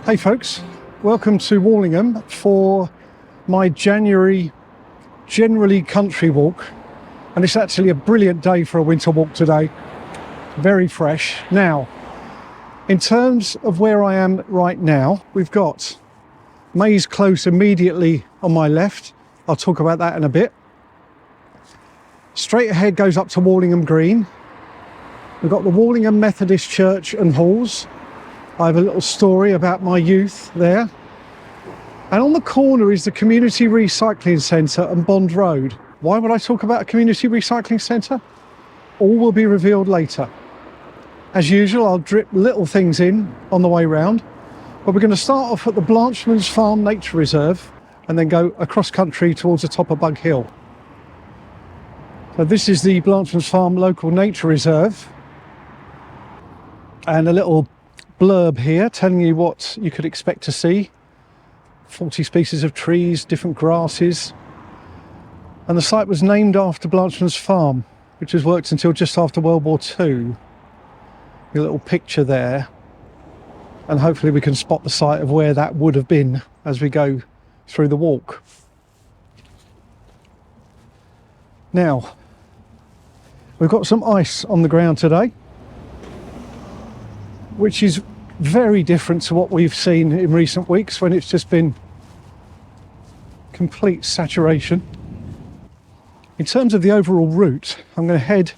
Hey folks, welcome to Warlingham for my January generally country walk, and it's actually a brilliant day for a winter walk today, very fresh. Now, in terms of where I am right now, we've got Maze Close immediately on my left. I'll talk about that in a bit. Straight ahead goes up to Warlingham Green. We've got the Warlingham Methodist Church and Halls. I have a little story about my youth there. And on the corner is the Community Recycling Centre and Bond Road. Why would I talk about a Community Recycling Centre? All will be revealed later. As usual, I'll drip little things in on the way round. But we're going to start off at the Blanchman's Farm Nature Reserve and then go across country towards the top of Bug Hill. So this is the Blanchman's Farm Local Nature Reserve. And a little blurb here telling you what you could expect to see. 40 species of trees, different grasses. And the site was named after Blanchman's Farm, which has worked until just after World War II. A little picture there. And hopefully we can spot the site of where that would have been as we go through the walk. Now, we've got some ice on the ground today, which is very different to what we've seen in recent weeks when it's just been complete saturation. In terms of the overall route, I'm going to head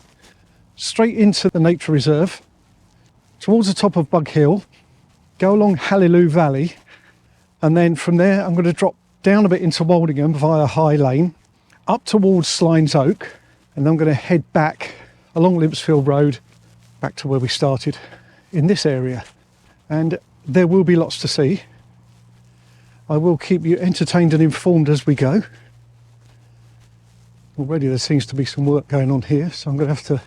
straight into the nature reserve, towards the top of Bug Hill, go along Hallelu Valley, and then from there I'm going to drop down a bit into Woldingham via High Lane, up towards Slines Oak, and then I'm going to head back along Limpsfield Road, back to where we started in this area. And there will be lots to see. I will keep you entertained and informed as we go. Already there seems to be some work going on here, so I'm going to have to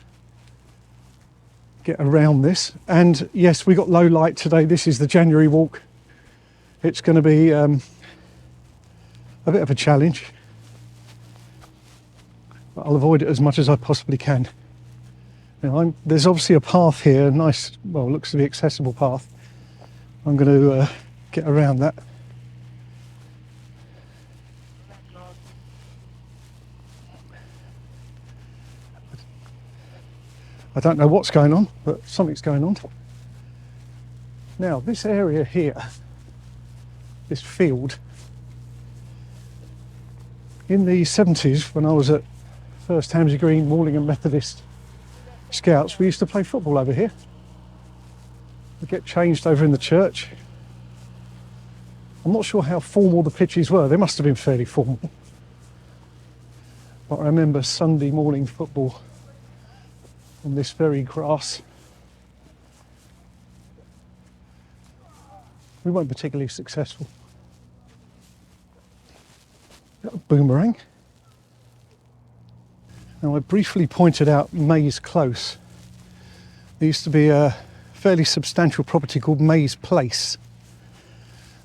get around this. And yes, we got low light today. This is the January walk. It's going to be a bit of a challenge, but I'll avoid it as much as I possibly can. Now, there's obviously a path here, a nice, well, looks to be accessible path. I'm going to get around that. I don't know what's going on, but something's going on. Now, this area here, this field, in the 70s, when I was at First Hamsey Green Warlingham Methodist Scouts, we used to play football over here. We get changed over in the church. I'm not sure how formal the pitches were. They must have been fairly formal. But I remember Sunday morning football on this very grass. We weren't particularly successful. Got a boomerang. Now, I briefly pointed out Maze Close. There used to be a fairly substantial property called Maze Place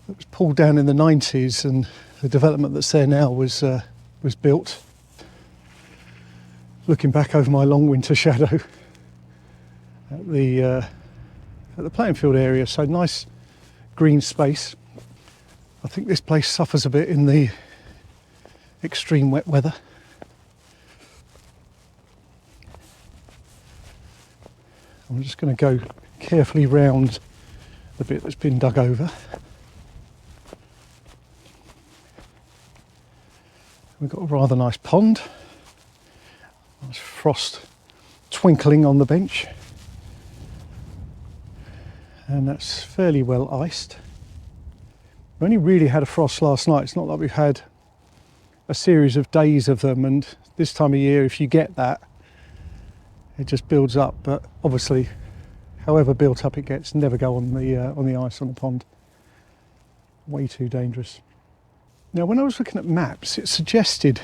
that was pulled down in the 90s, and the development that's there now was built. Looking back over my long winter shadow at the playing field area, so nice green space. I think this place suffers a bit in the extreme wet weather. I'm just going to go carefully round the bit that's been dug over. We've got a rather nice pond. Nice frost twinkling on the bench. And that's fairly well iced. We only really had a frost last night. It's not like we've had a series of days of them, and this time of year, if you get that, it just builds up. But obviously, however built up it gets, never go on the ice on the pond. Way too dangerous. Now, when I was looking at maps, it suggested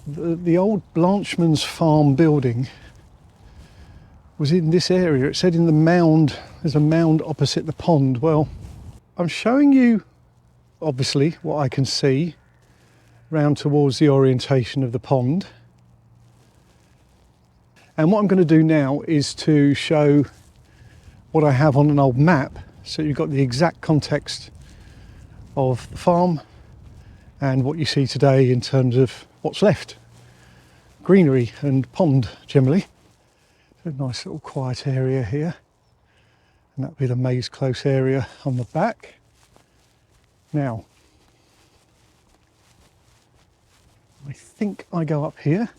the old Blanchman's Farm building was in this area. It said in the mound, there's a mound opposite the pond. Well, I'm showing you, obviously, what I can see round towards the orientation of the pond. And what I'm going to do now is to show what I have on an old map so you've got the exact context of the farm and what you see today in terms of what's left. Greenery and pond generally. A nice little quiet area here, and that'll be the Maze Close area on the back. Now, I think I go up here.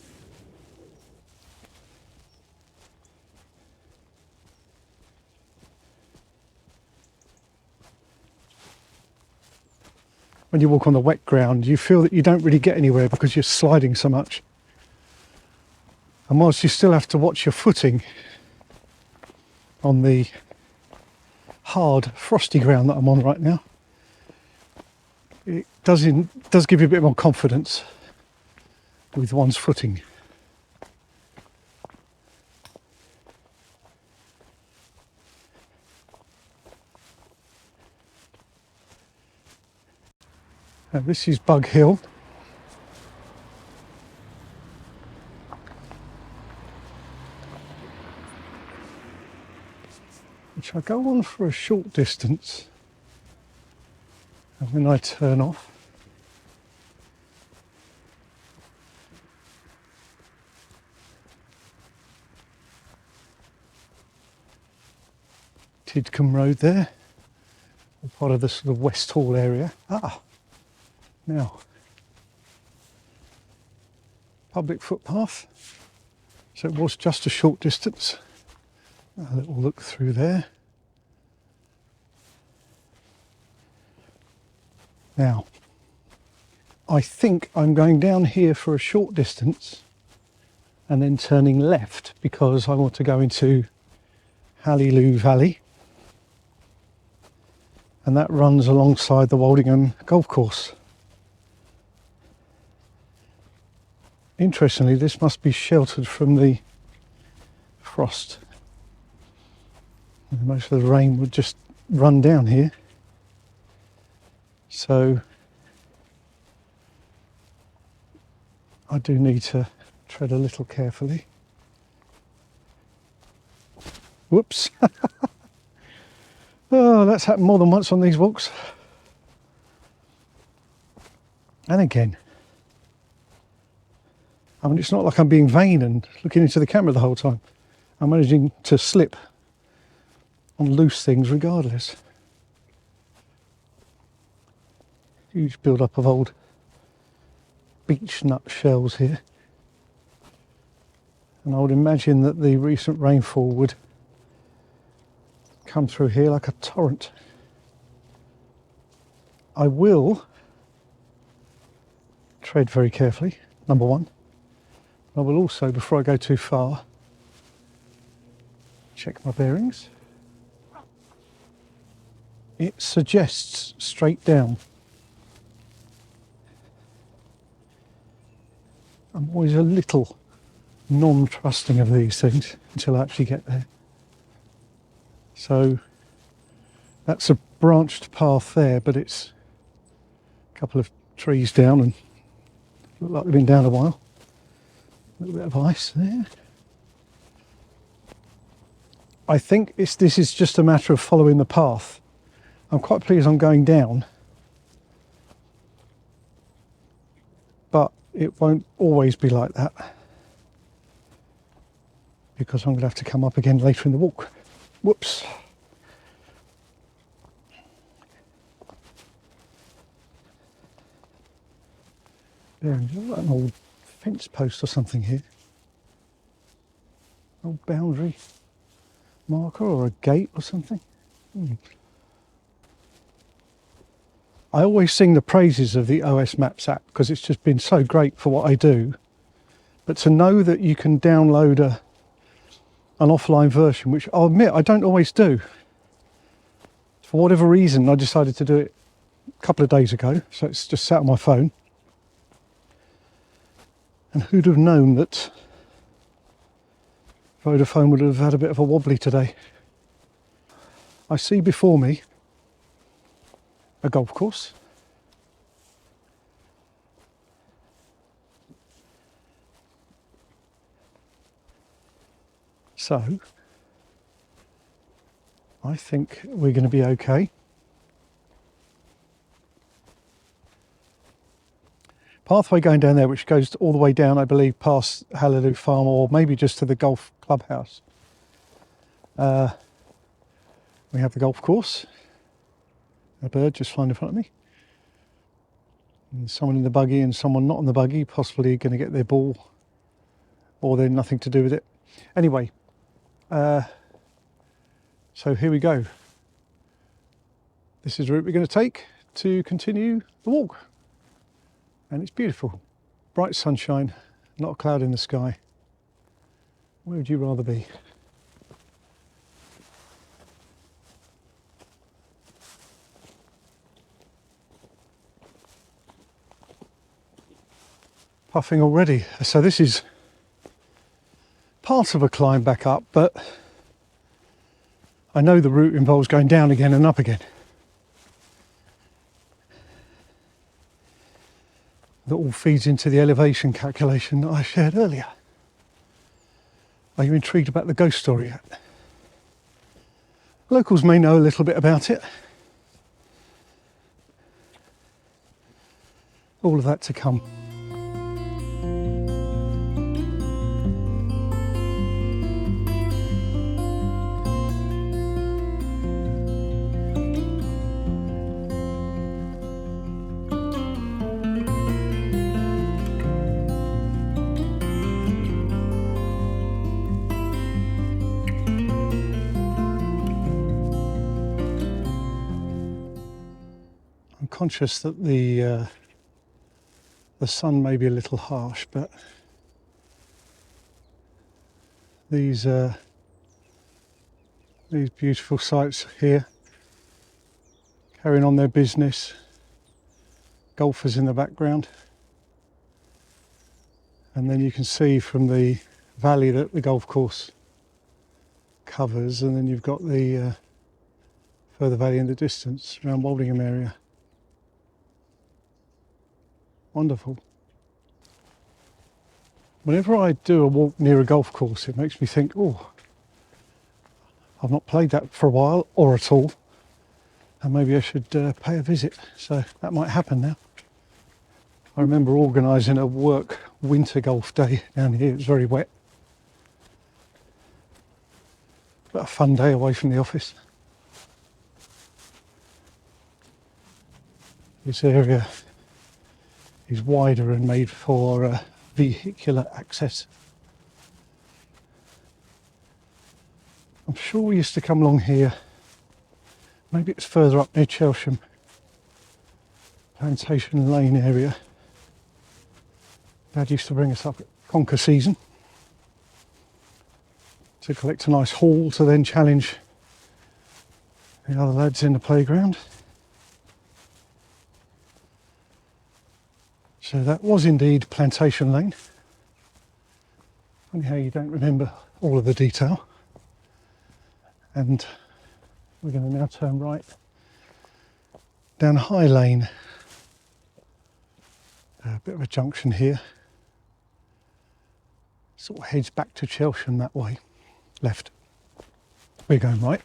When you walk on the wet ground, you feel that you don't really get anywhere because you're sliding so much. And whilst you still have to watch your footing on the hard, frosty ground that I'm on right now, it does give you a bit more confidence with one's footing. Now this is Bug Hill. Which I go on for a short distance, and then I turn off. Tidcombe Road there, part of the sort of West Hall area. Now, public footpath, so it was just a short distance. A little look through there. Now, I think I'm going down here for a short distance and then turning left because I want to go into Hallelu Valley, and that runs alongside the Woldingham Golf Course. Interestingly, this must be sheltered from the frost. Most of the rain would just run down here. So I do need to tread a little carefully. Whoops. Oh, that's happened more than once on these walks. And again. I mean, it's not like I'm being vain and looking into the camera the whole time. I'm managing to slip on loose things regardless. Huge build-up of old beech nut shells here. And I would imagine that the recent rainfall would come through here like a torrent. I will tread very carefully, number one. I will also, before I go too far, check my bearings. It suggests straight down. I'm always a little non-trusting of these things until I actually get there. So that's a branched path there, but it's a couple of trees down and look like they've been down a while. A little bit of ice there. I think this is just a matter of following the path. I'm quite pleased I'm going down, but it won't always be like that because I'm going to have to come up again later in the walk. Whoops. There's an old fence post or something here. Old boundary marker or a gate or something. I always sing the praises of the OS Maps app because it's just been so great for what I do. But to know that you can download an offline version, which I'll admit I don't always do. For whatever reason, I decided to do it a couple of days ago, so it's just sat on my phone. And who'd have known that Vodafone would have had a bit of a wobbly today. I see before me a golf course. So I think we're going to be okay. Pathway going down there, which goes all the way down, I believe, past Hallelu Farm, or maybe just to the golf clubhouse. We have the golf course. A bird just flying in front of me. And someone in the buggy and someone not in the buggy, possibly going to get their ball, or they're nothing to do with it. Anyway, so here we go. This is the route we're going to take to continue the walk. And it's beautiful. Bright sunshine, not a cloud in the sky. Where would you rather be? Puffing already. So this is part of a climb back up, but I know the route involves going down again and up again. That all feeds into the elevation calculation that I shared earlier. Are you intrigued about the ghost story yet? Locals may know a little bit about it. All of that to come. Conscious that the sun may be a little harsh, but these beautiful sights here, carrying on their business, golfers in the background, and then you can see from the valley that the golf course covers, and then you've got the further valley in the distance around Woldingham area. Wonderful. Whenever I do a walk near a golf course, it makes me think, oh, I've not played that for a while or at all, and maybe I should pay a visit. So that might happen now. I remember organising a work winter golf day down here. It was very wet, but a fun day away from the office. This area is wider and made for vehicular access. I'm sure we used to come along here, maybe it's further up near Chelsham, Plantation Lane area. Dad used to bring us up at conker season to collect a nice haul to then challenge the other lads in the playground. So that was indeed Plantation Lane. Funny how you don't remember all of the detail. And we're going to now turn right down High Lane. A bit of a junction here. Sort of heads back to Chelsham that way. Left. We're going right.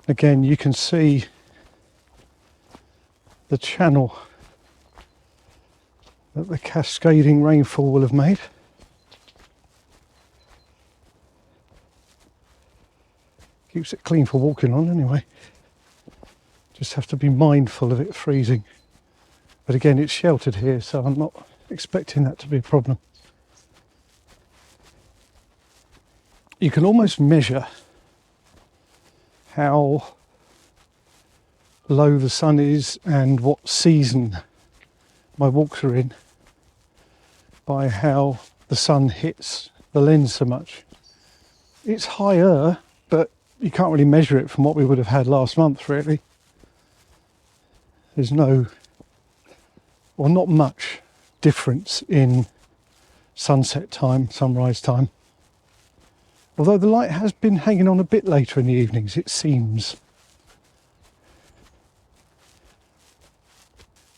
Again, you can see the channel that the cascading rainfall will have made. Keeps it clean for walking on anyway. Just have to be mindful of it freezing. But again, it's sheltered here, so I'm not expecting that to be a problem. You can almost measure how low the sun is and what season my walks are in by how the sun hits the lens so much. It's higher, but you can't really measure it from what we would have had last month, really. There's no, or not much difference in sunset time, sunrise time. Although the light has been hanging on a bit later in the evenings, it seems.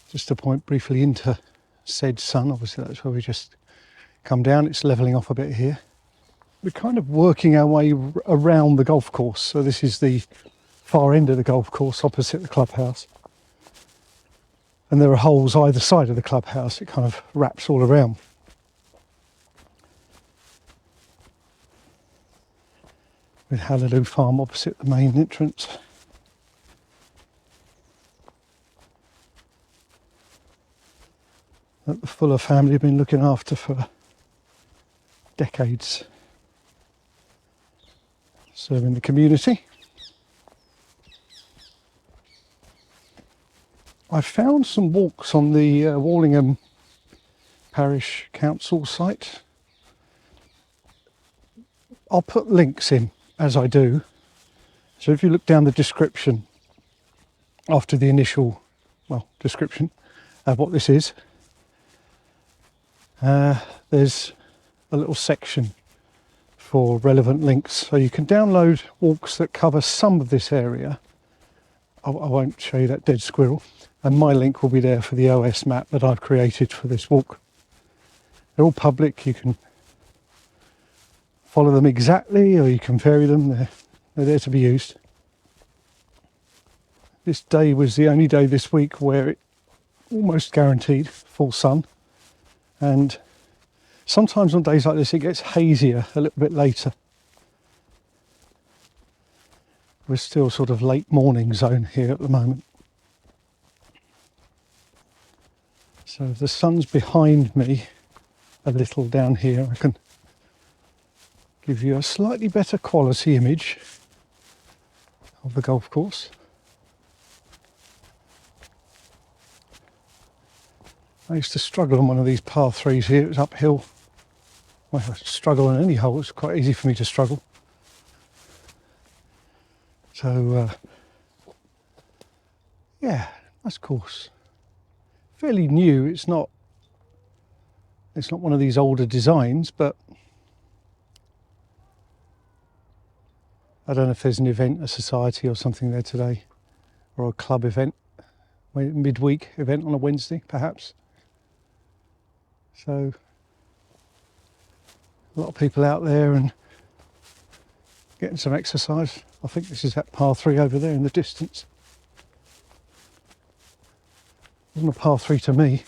Just to point briefly into said sun, obviously that's where we just come down, it's levelling off a bit here. We're kind of working our way around the golf course. So this is the far end of the golf course opposite the clubhouse. And there are holes either side of the clubhouse. It kind of wraps all around. With Hallelu Farm opposite the main entrance. That the Fuller family have been looking after for decades. Serving the community. I found some walks on the Warlingham Parish Council site. I'll put links in as I do. So if you look down the description after the initial, description of what this is, there's a little section for relevant links. So you can download walks that cover some of this area. I won't show you that dead squirrel. And my link will be there for the OS map that I've created for this walk. They're all public. You can follow them exactly, or you can vary them. They're there to be used. This day was the only day this week where it almost guaranteed full sun. And sometimes on days like this, it gets hazier a little bit later. We're still sort of late morning zone here at the moment. So if the sun's behind me a little down here, I can give you a slightly better quality image of the golf course. I used to struggle on one of these par threes here. It was uphill. Well, I struggle on any hole. It's quite easy for me to struggle. So, yeah, nice course. Fairly new. It's not one of these older designs, but I don't know if there's an event, a society or something there today, or a club event, midweek event on a Wednesday, perhaps. So a lot of people out there and getting some exercise. I think this is that par 3 over there in the distance. Wasn't a par 3 to me.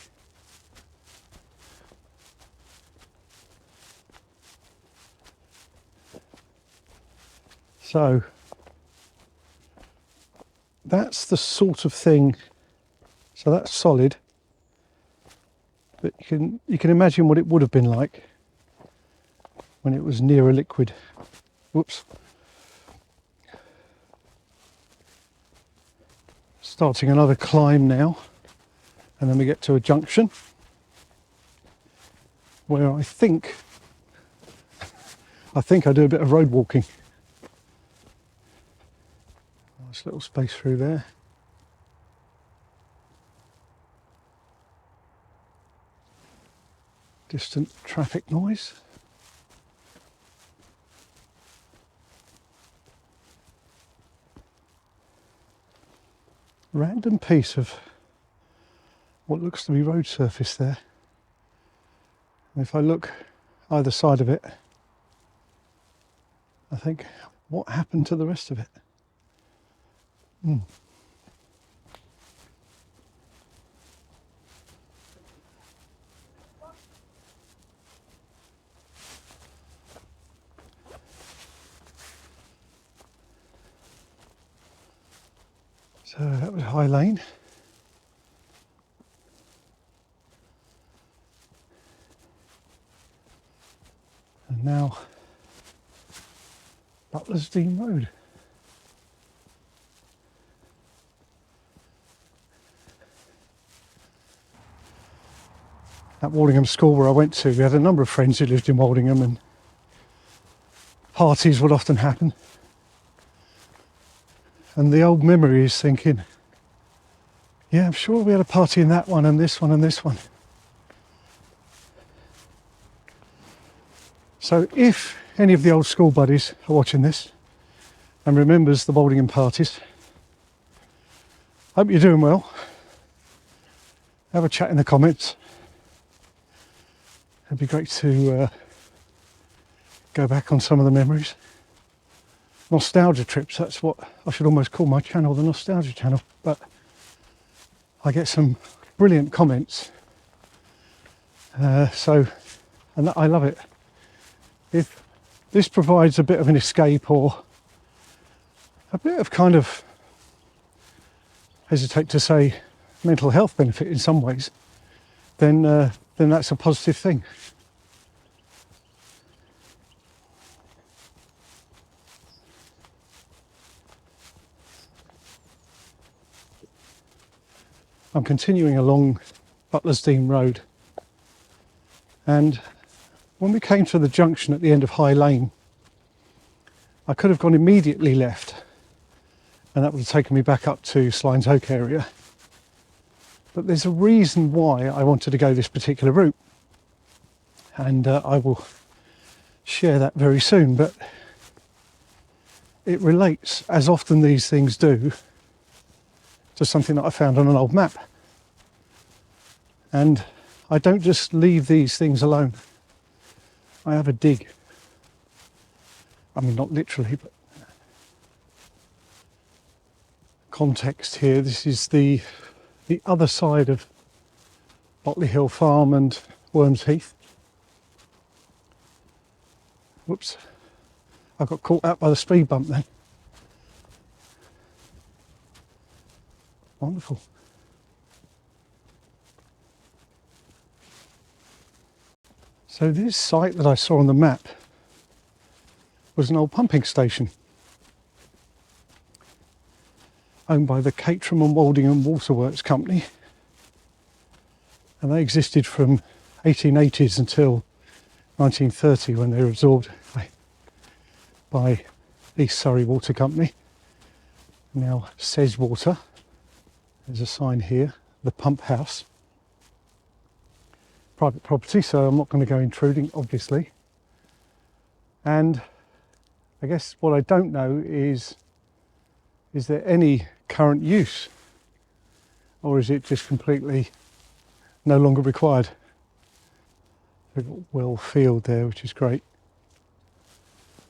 So that's the sort of thing. So that's solid, but you can imagine what it would have been like when it was near a liquid. Whoops. Starting another climb now, and then we get to a junction where I think I do a bit of road walking. Nice little space through there. Distant traffic noise. Random piece of what looks to be road surface there. And if I look either side of it, I think, what happened to the rest of it? So that was High Lane. And now Butler's Road. At Woldingham School where I went to, we had a number of friends who lived in Woldingham, and parties would often happen. And the old memory is thinking, yeah, I'm sure we had a party in that one and this one and this one. So if any of the old school buddies are watching this and remembers the Woldingham parties, hope you're doing well. Have a chat in the comments. it'd be great to go back on some of the memories. Nostalgia trips, that's what I should almost call my channel, the Nostalgia Channel. But I get some brilliant comments. And I love it. If this provides a bit of an escape or a bit of kind of, hesitate to say, mental health benefit in some ways, then that's a positive thing. I'm continuing along Butler's Road, and when we came to the junction at the end of High Lane, I could have gone immediately left, and that would have taken me back up to Slines Oak area. But there's a reason why I wanted to go this particular route, and I will share that very soon. But it relates, as often these things do, to something that I found on an old map. And I don't just leave these things alone. I have a dig. I mean, not literally, but context here. This is the other side of Botley Hill Farm and Worms Heath. Whoops, I got caught out by the speed bump then. Wonderful. So this site that I saw on the map was an old pumping station owned by the Caterham and Woldingham Waterworks Company, and they existed from 1880s until 1930 when they were absorbed by East Surrey Water Company, now Says Water. There's a sign here, the pump house. Private property, so I'm not going to go intruding, obviously. And I guess what I don't know is there any current use, or is it just completely no longer required? They've got well field there, which is great.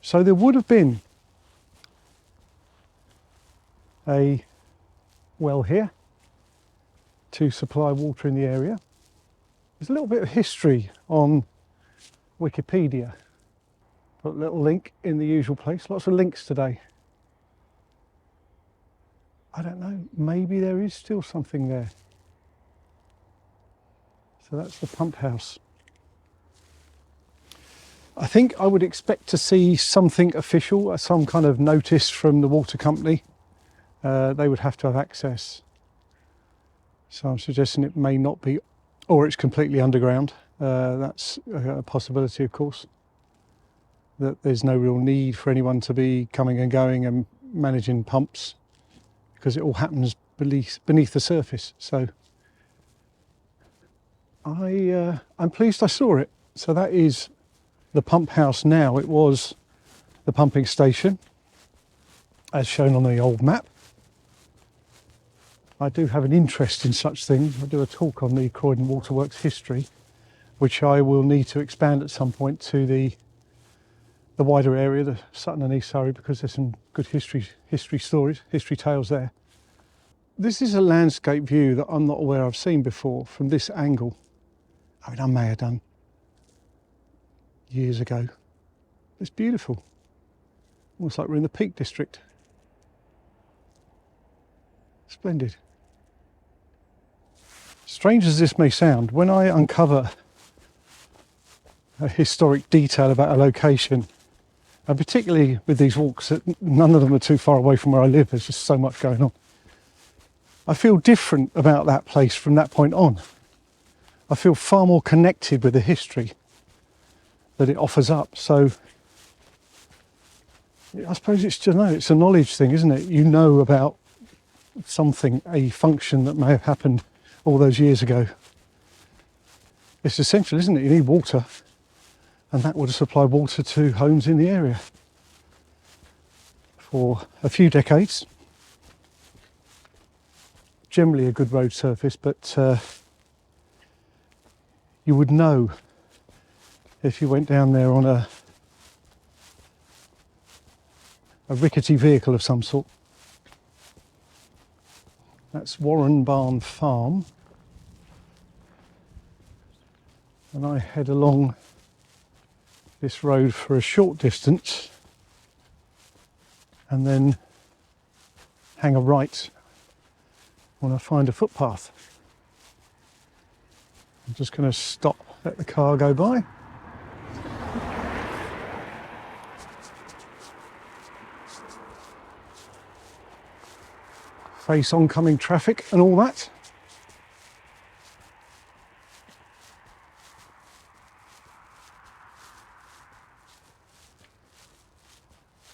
So there would have been a well here to supply water in the area. There's a little bit of history on Wikipedia. Put a little link in the usual place. Lots of links today. I don't know, maybe there is still something there. So that's the pump house. I think I would expect to see something official, some kind of notice from the water company. They would have to have access. So I'm suggesting it may not be, or it's completely underground. That's a possibility, of course. That there's no real need for anyone to be coming and going and managing pumps, because it all happens beneath the surface. So I'm pleased I saw it. So that is the pump house now. It was the pumping station, as shown on the old map. I do have an interest in such things. I do a talk on the Croydon Waterworks history, which I will need to expand at some point to the wider area, the Sutton and East Surrey, because there's some good history stories, history tales there. This is a landscape view that I'm not aware I've seen before from this angle. I mean, I may have done years ago. It's beautiful. Almost like we're in the Peak District. Splendid. Strange as this may sound, when I uncover a historic detail about a location, and particularly with these walks, that none of them are too far away from where I live, there's just so much going on. I feel different about that place from that point on. I feel far more connected with the history that it offers up. So I suppose it's a knowledge thing, isn't it? You know about something, a function that may have happened all those years ago. It's essential, isn't it? You need water, and that would have supplied water to homes in the area for a few decades. Generally a good road surface, but you would know if you went down there on a rickety vehicle of some sort. That's Warren Barn Farm. And I head along this road for a short distance and then hang a right when I find a footpath. I'm just going to stop, let the car go by. Face oncoming traffic and all that.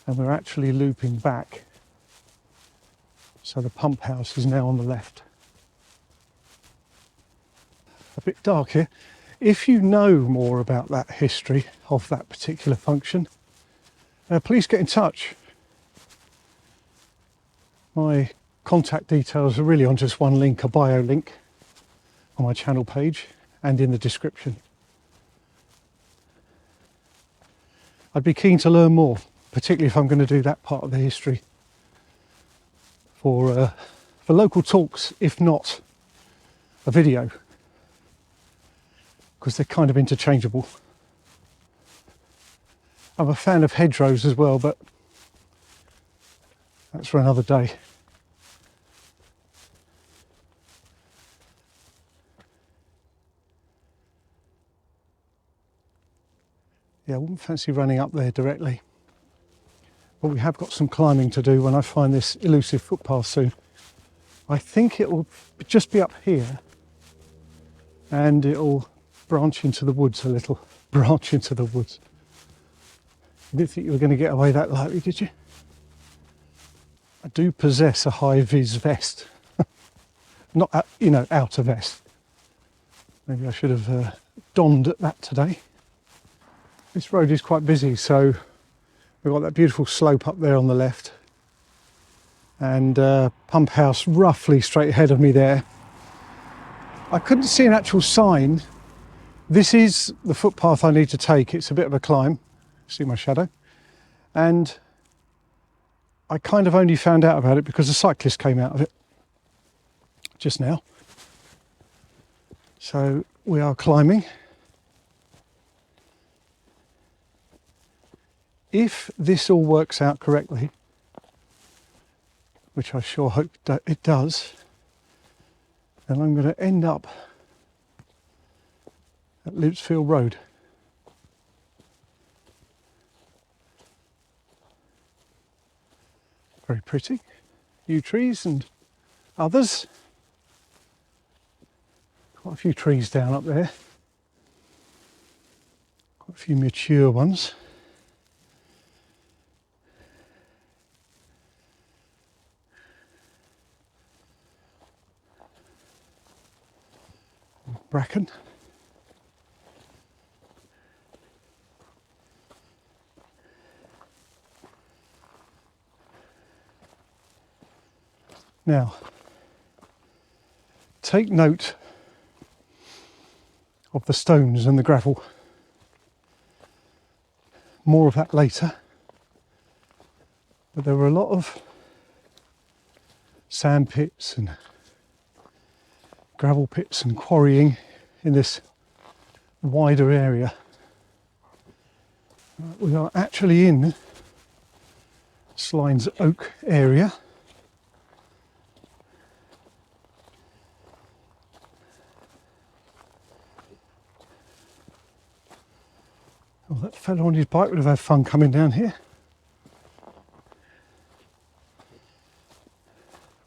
And we're actually looping back. So the pump house is now on the left. A bit dark here. If you know more about that history of that particular function, please get in touch. My contact details are really on just one link, a bio link on my channel page and in the description. I'd be keen to learn more, particularly if I'm going to do that part of the history for local talks, if not a video, because they're kind of interchangeable. I'm a fan of hedgerows as well, but that's for another day. Yeah, I wouldn't fancy running up there directly. But we have got some climbing to do when I find this elusive footpath soon. I think it will just be up here and it'll branch into the woods a little. Branch into the woods. You didn't think you were going to get away that lightly, did you? I do possess a high-vis vest. Not, you know, outer vest. Maybe I should have donned that today. This road is quite busy, so we've got that beautiful slope up there on the left and pump house roughly straight ahead of me there. I couldn't see an actual sign. This is the footpath I need to take. It's a bit of a climb. See my shadow? And I kind of only found out about it because a cyclist came out of it just now. So we are climbing. If this all works out correctly, which I sure hope that it does, then I'm going to end up at Limpsfield Road. Very pretty. Yew trees and others. Quite a few trees down up there. Quite a few mature ones. Bracken. Now, take note of the stones and the gravel. More of that later. But there were a lot of sand pits and gravel pits and quarrying in this wider area. We are actually in Slines Oak area. Oh, that fellow on his bike would have had fun coming down here.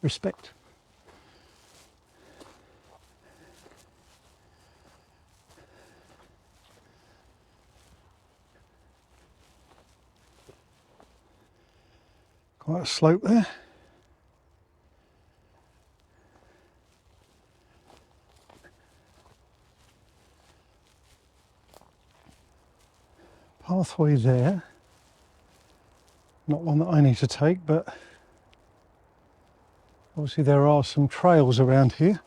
Respect. Quite a slope there. Pathway there. Not one that I need to take, but obviously there are some trails around here.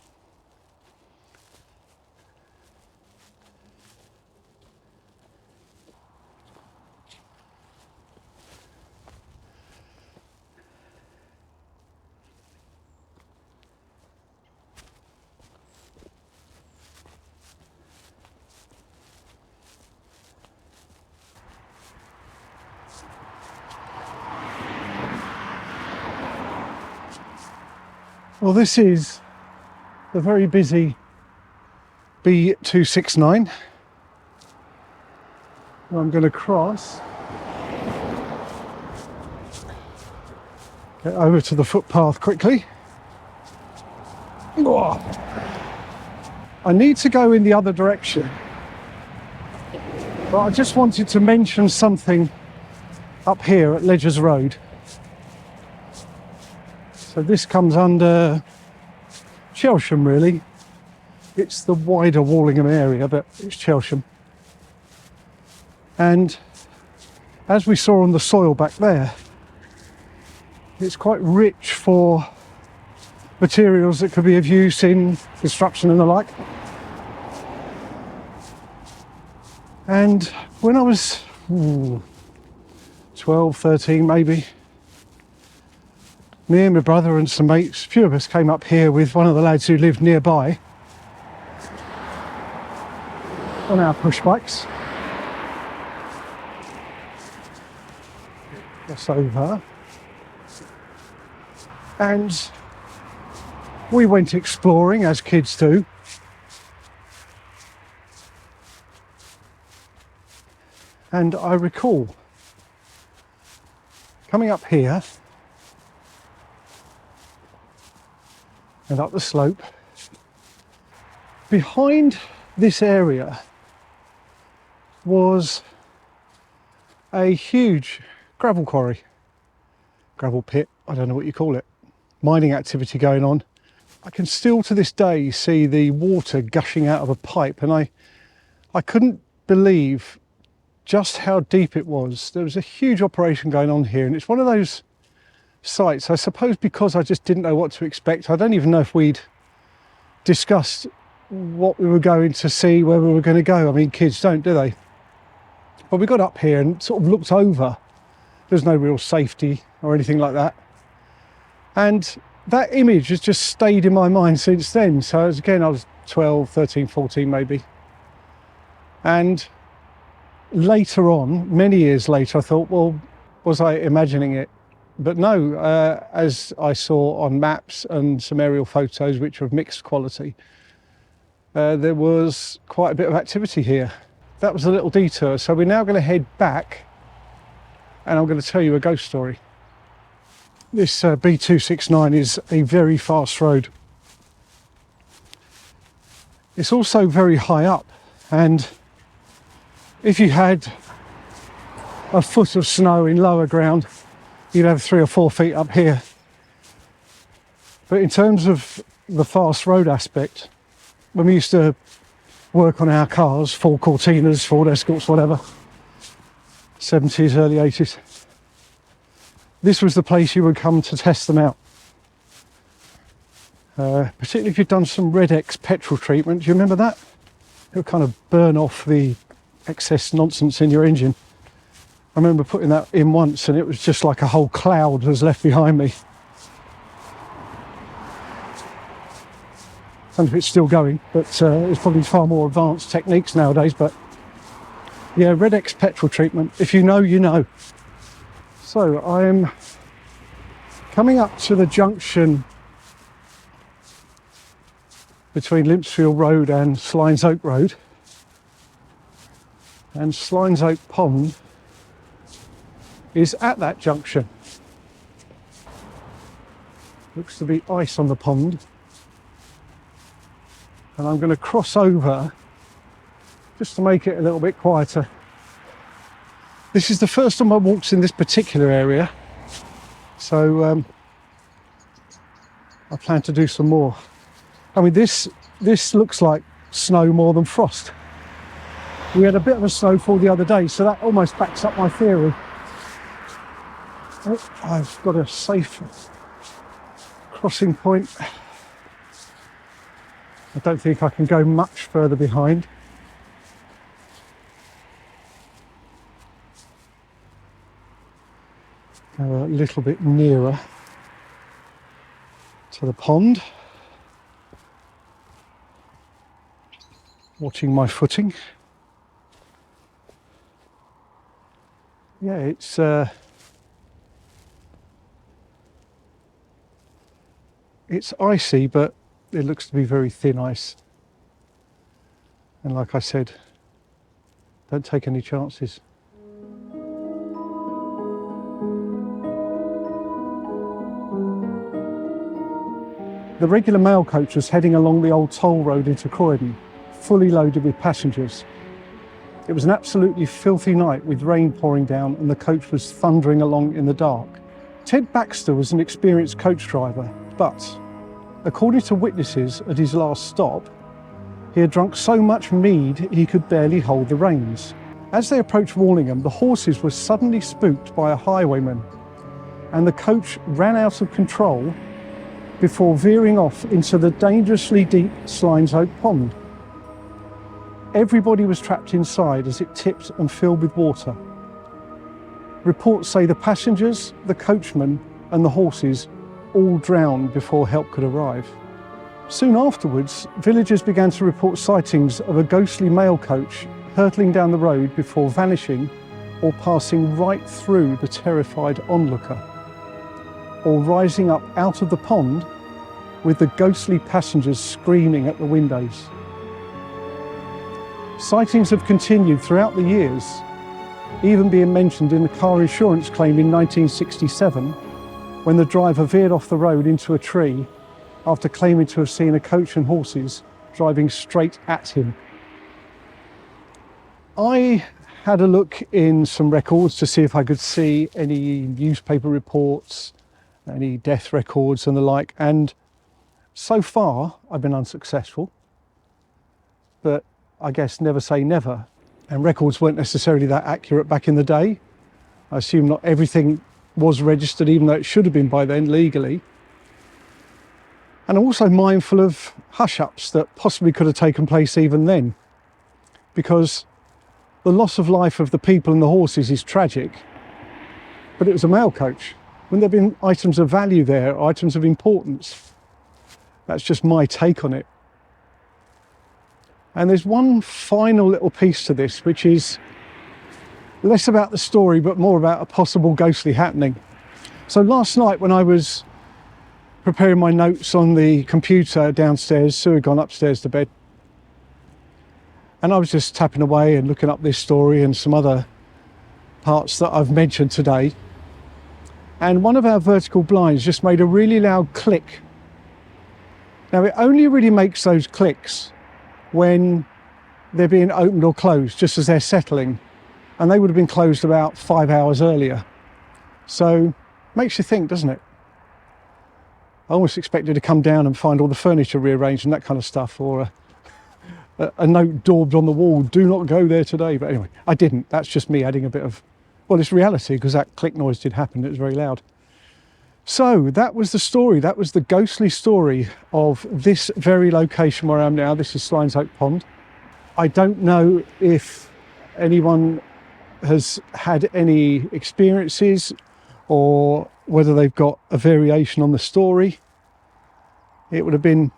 Well, this is the very busy B269. I'm going to cross, get over to the footpath quickly. Oh. I need to go in the other direction, but I just wanted to mention something up here at Ledgers Road. So this comes under Chelsham, really. It's the wider Warlingham area, but it's Chelsham. And as we saw on the soil back there, it's quite rich for materials that could be of use in construction and the like. And when I was 12, 13 maybe, me and my brother and some mates, a few of us came up here with one of the lads who lived nearby on our push bikes. That's over. And we went exploring, as kids do. And I recall coming up here and up the slope. Behind this area was a huge gravel quarry, gravel pit, I don't know what you call it, mining activity going on. I can still to this day see the water gushing out of a pipe, and I couldn't believe just how deep it was. There was a huge operation going on here, and it's one of those sites, I suppose because I just didn't know what to expect. I don't even know if we'd discussed what we were going to see, where we were going to go. I mean, kids don't, do they? But we got up here and sort of looked over. There's no real safety or anything like that. And that image has just stayed in my mind since then. So again, I was 12, 13, 14 maybe. And later on, many years later, I thought, well, was I imagining it? But no, as I saw on maps and some aerial photos, which were of mixed quality, there was quite a bit of activity here. That was a little detour. So we're now going to head back, and I'm going to tell you a ghost story. This B269 is a very fast road. It's also very high up, and if you had a foot of snow in lower ground, you'd have 3 or 4 feet up here. But in terms of the fast road aspect, when we used to work on our cars, Ford Cortinas, Ford Escorts, whatever, 70s, early 80s, this was the place you would come to test them out. Particularly if you'd done some Red X petrol treatment. Do you remember that? It would kind of burn off the excess nonsense in your engine. I remember putting that in once, and it was just like a whole cloud was left behind me. I don't know if it's still going, but it's probably far more advanced techniques nowadays. But yeah, Red X petrol treatment. If you know, you know. So I'm coming up to the junction between Limpsfield Road and Slines Oak Road. And Slines Oak Pond is at that junction. Looks to be ice on the pond. And I'm going to cross over just to make it a little bit quieter. This is the first time I walked in this particular area, so I plan to do some more. I mean, this looks like snow more than frost. We had a bit of a snowfall the other day, so that almost backs up my theory. Oh, I've got a safe crossing point. I don't think I can go much further behind. Go a little bit nearer to the pond. Watching my footing. Yeah, It's icy, but it looks to be very thin ice. And like I said, don't take any chances. The regular mail coach was heading along the old toll road into Croydon, fully loaded with passengers. It was an absolutely filthy night with rain pouring down and the coach was thundering along in the dark. Ted Baxter was an experienced coach driver, but according to witnesses at his last stop, he had drunk so much mead he could barely hold the reins. As they approached Warlingham, the horses were suddenly spooked by a highwayman and the coach ran out of control before veering off into the dangerously deep Slines Oak pond. Everybody was trapped inside as it tipped and filled with water. Reports say the passengers, the coachman and the horses all drowned before help could arrive. Soon afterwards, villagers began to report sightings of a ghostly mail coach hurtling down the road before vanishing or passing right through the terrified onlooker, or rising up out of the pond with the ghostly passengers screaming at the windows. Sightings have continued throughout the years, even being mentioned in the car insurance claim in 1967 when the driver veered off the road into a tree after claiming to have seen a coach and horses driving straight at him. I had a look in some records to see if I could see any newspaper reports, any death records and the like, and so far I've been unsuccessful, but I guess never say never. And records weren't necessarily that accurate back in the day. I assume not everything was registered, even though it should have been by then legally. And I'm also mindful of hush-ups that possibly could have taken place even then, because the loss of life of the people and the horses is tragic, but it was a mail coach. Wouldn't there have been items of value there, items of importance? That's just my take on it. And there's one final little piece to this, which is less about the story, but more about a possible ghostly happening. So last night when I was preparing my notes on the computer downstairs, Sue had gone upstairs to bed, and I was just tapping away and looking up this story and some other parts that I've mentioned today. And one of our vertical blinds just made a really loud click. Now it only really makes those clicks when they're being opened or closed, just as they're settling, and they would have been closed about 5 hours earlier. So makes you think, doesn't it? I almost expected to come down and find all the furniture rearranged and that kind of stuff, or a note daubed on the wall, do not go there today. But anyway, I didn't. That's just me adding a bit of, well, it's reality, because that click noise did happen. It was very loud. So that was the story. That was the ghostly story of this very location where I am now. This is Slines Oak Pond. I don't know if anyone has had any experiences or whether they've got a variation on the story. It would have been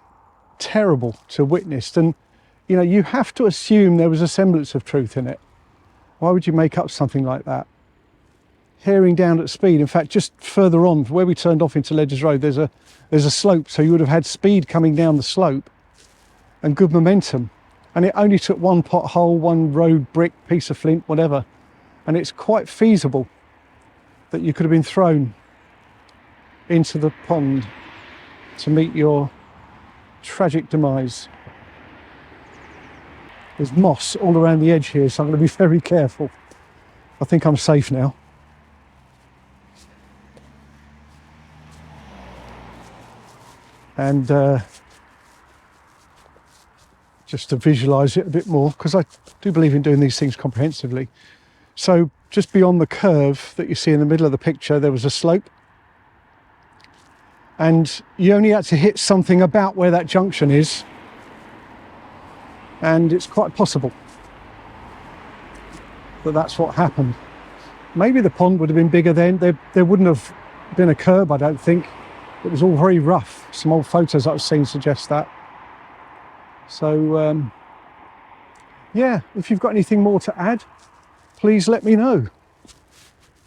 terrible to witness. And, you know, you have to assume there was a semblance of truth in it. Why would you make up something like that? Herring down at speed. In fact, just further on, where we turned off into Ledgers Road, there's a slope, so you would have had speed coming down the slope and good momentum. And it only took one pothole, one road brick, piece of flint, whatever. And it's quite feasible that you could have been thrown into the pond to meet your tragic demise. There's moss all around the edge here, so I'm going to be very careful. I think I'm safe now. And just to visualise it a bit more, because I do believe in doing these things comprehensively. So just beyond the curve that you see in the middle of the picture, there was a slope. And you only had to hit something about where that junction is. And it's quite possible that that's what happened. Maybe the pond would have been bigger then. There wouldn't have been a curb, I don't think. It was all very rough. Some old photos I've seen suggest that. So, yeah, if you've got anything more to add, please let me know.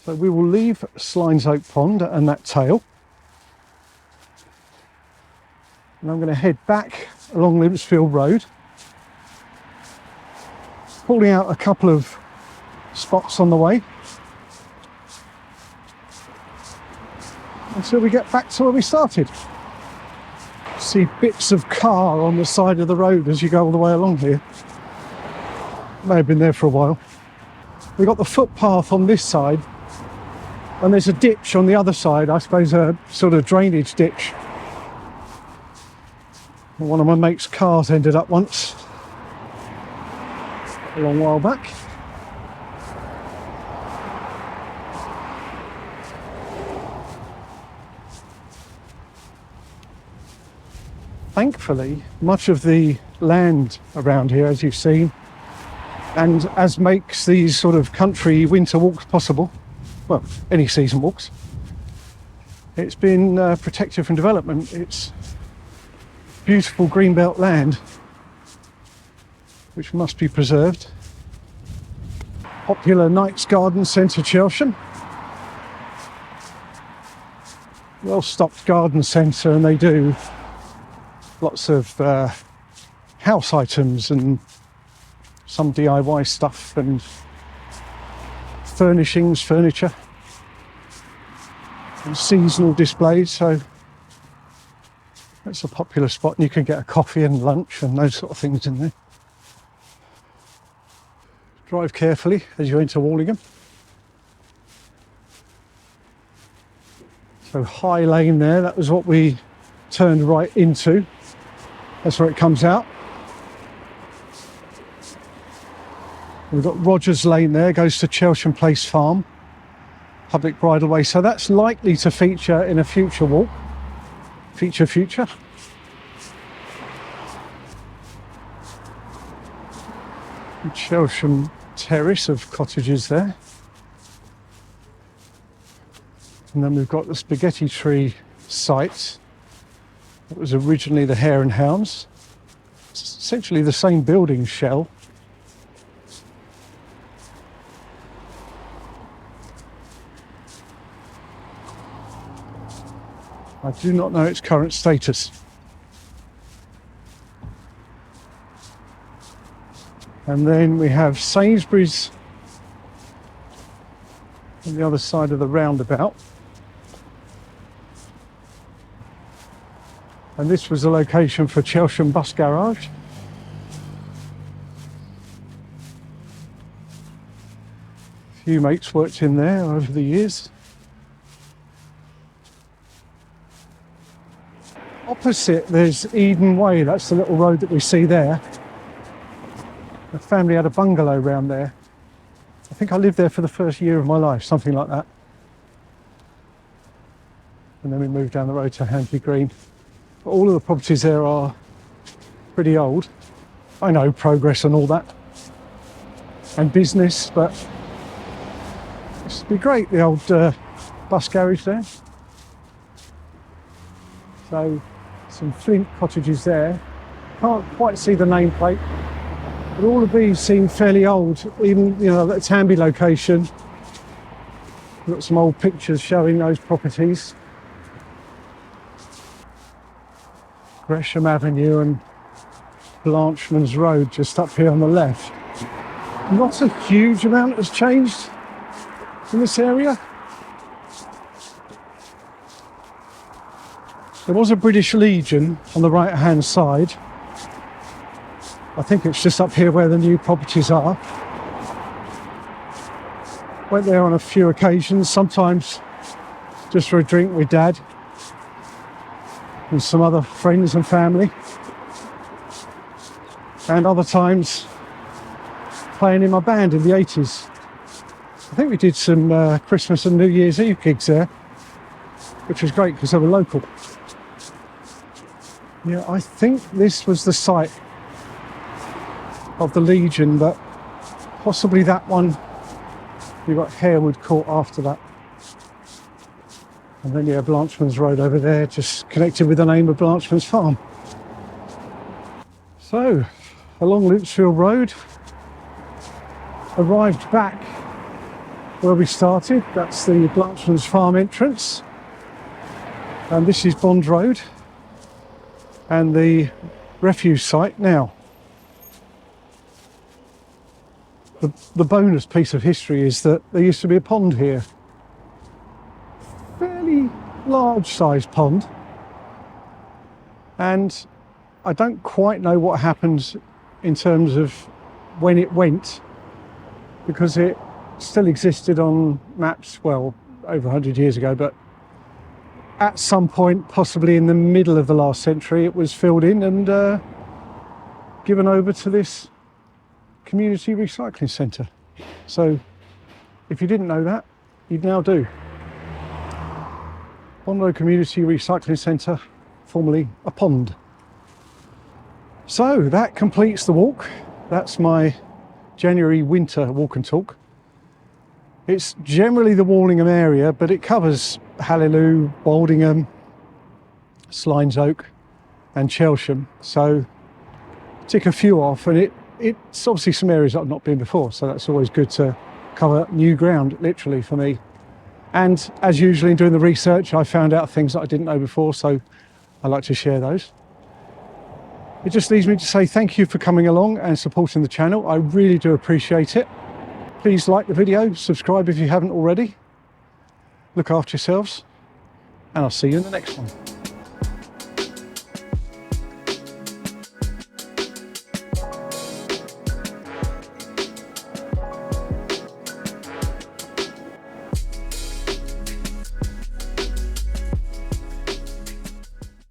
So we will leave Slines Oak Pond and that tale. And I'm going to head back along Limpsfield Road, pulling out a couple of spots on the way until we get back to where we started. See bits of car on the side of the road as you go all the way along here. May have been there for a while. We've got the footpath on this side, and there's a ditch on the other side, I suppose a sort of drainage ditch. One of my mate's cars ended up once, a long while back. Thankfully, much of the land around here, as you've seen, and as makes these sort of country winter walks possible, well, any season walks, it's been protected from development. It's beautiful greenbelt land which must be preserved. Popular Knights Garden Centre, Chelsham. Well-stocked garden centre, and they do lots of house items and some DIY stuff and furnishings, furniture, and seasonal displays. So it's a popular spot, and you can get a coffee and lunch and those sort of things in there. Drive carefully as you enter Warlingham. So High Lane there, that was what we turned right into. That's where it comes out. We've got Rogers Lane there, goes to Chelsham Place Farm, public bridleway. So that's likely to feature in a future walk. Future. And Chelsham Terrace of cottages there. And then we've got the Spaghetti Tree site. It was originally the Hare and Hounds. It's essentially the same building shell. I do not know its current status. And then we have Sainsbury's on the other side of the roundabout. And this was the location for Chelsham Bus Garage. A few mates worked in there over the years. Opposite, there's Eden Way. That's the little road that we see there. The family had a bungalow round there. I think I lived there for the first year of my life, something like that. And then we moved down the road to Hanley Green. But all of the properties there are pretty old. I know progress and all that, and business, but this would be great, the old bus garage there. So some flint cottages there. Can't quite see the nameplate, but all of these seem fairly old. Even, you know, that Tamby location. We've got some old pictures showing those properties. Gresham Avenue and Blanchman's Road just up here on the left. Not a huge amount has changed in this area. There was a British Legion on the right hand side. I think it's just up here where the new properties are. Went there on a few occasions, sometimes just for a drink with Dad and some other friends and family, and other times playing in my band in the 80s. I think we did some Christmas and New Year's Eve gigs there, which was great because they were local. Yeah, I think this was the site of the Legion, but possibly that one. You've got Harewood Court after that. And then, yeah, Blanchman's Road over there, just connected with the name of Blanchman's Farm. So, along Limpsfield Road, arrived back where we started. That's the Blanchman's Farm entrance. And this is Bond Road. and the refuse site. Now, the bonus piece of history is that there used to be a pond here, fairly large sized pond, and I don't quite know what happened in terms of when it went, because it still existed on maps, well, over 100 years ago, but at some point, possibly in the middle of the last century, it was filled in and given over to this community recycling centre. So if you didn't know that, you now do. Butler Community Recycling Centre, formerly a pond. So that completes the walk. That's my January winter walk and talk. It's generally the Warlingham area, but it covers Haliloo, Woldingham, Slines Oak and Chelsham. So tick a few off, and it's obviously some areas that I've not been before, so that's always good to cover new ground, literally, for me. And as usual in doing the research, I found out things that I didn't know before, so I like to share those. It just leaves me to say thank you for coming along and supporting the channel. I really do appreciate it. Please like the video, subscribe if you haven't already. Look after yourselves, and I'll see you in the next one.